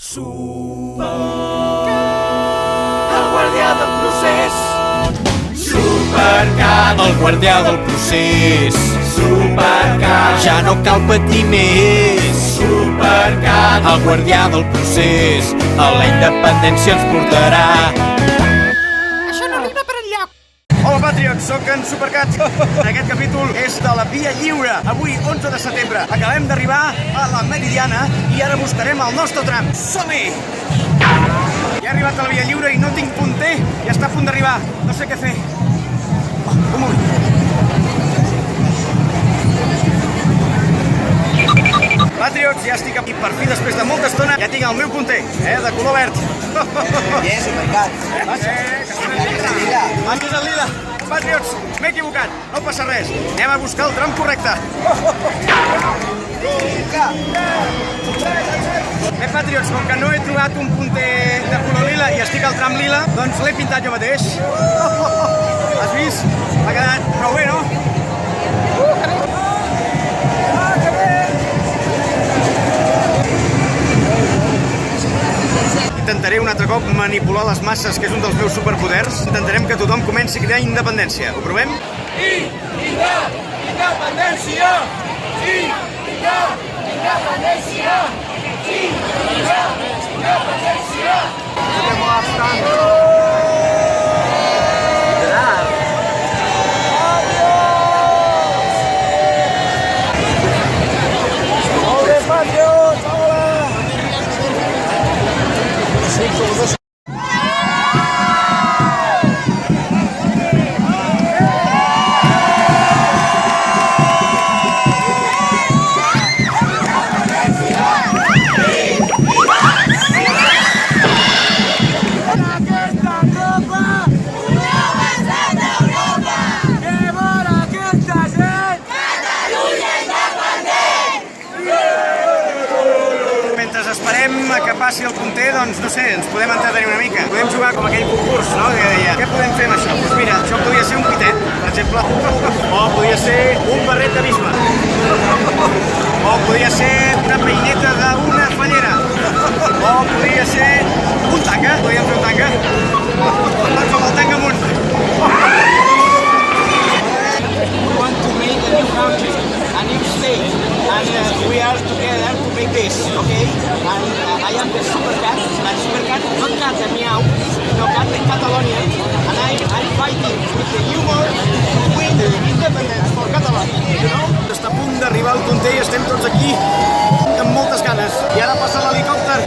El guardià del procés. Supercat, el guardià del procés. Supercat, ja no cal patir més. Supercat, el guardià del procés. A la independència ens portarà. Això no arriba per enlloc. Hola Patriots, sóc en Supercat. Aquest capítol és de la Via Lliure. Avui, 11 de setembre, acabem d'arribar a la Meridiana i ara buscarem el nostre tram. Som-hi! Ja he arribat a la Via Lliure i no tinc punter i està a punt d'arribar. No sé què fer. Un moment. Patriots, ja estic aquí per fi després de molta estona. Ja tinc el meu punter, de color verd. Supercat. Manques el lila. Patriots, m'he equivocat. No passa res. Anem a buscar el tram correcte. Bé, Patriots, com que no he trobat un punter de color lila i estic al tram lila, doncs l'he pintat jo mateix. Has vist? Ha quedat prou bé, no? Intentaré un altre cop manipular les masses, que és un dels meus superpoders. Intentarem que tothom comenci a cridar independència. Ho provem? Independència! Independència! Independència! que passi el punter, doncs no sé, ens podem entretenir una mica. Podem jugar com aquell concurs, no? Que deia, què podem fer amb això? Doncs mira, això podria ser un pitet, per exemple. O podria ser un barret de bisbe. O podria ser una peineta d'una fallera. O podria ser un tanga. Podríem fer un tanga. Doncs amb el tanga amunt. We want to make a new country, a new state, and we are together to make this, okay? And I am the Supercat, but Supercat, not cat the meow, no cat in Catalonia, and I'm fighting with the humor to win the independence for Catalonia, you know? Està a punt d'arribar el punter i estem tots aquí amb moltes ganes. I ara passa l'helicòpter.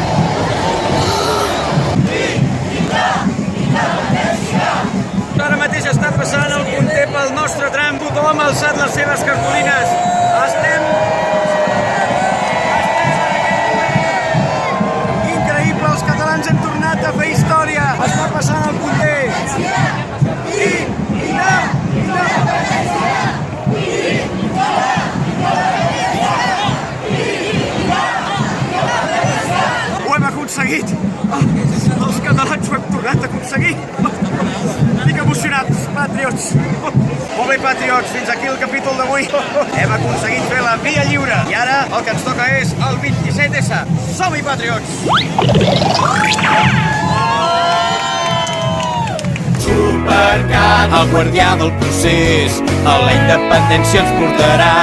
Ara mateix està passant el punter pel nostre tram. Tothom ha alçat les seves cartolines. Estem... Increïble, els catalans hem tornat a fer història. Està passant el punter. Ho hem aconseguit. Els catalans ho hem tornat a aconseguir. Estic emocionats, Patriots. Molt bé, Patriots, fins aquí el capítol d'avui. Hem aconseguit fer la Via Lliure. I ara el que ens toca és el 27S. Som-hi, Patriots! Supercat, el guardià del procés. A la independència ens portarà.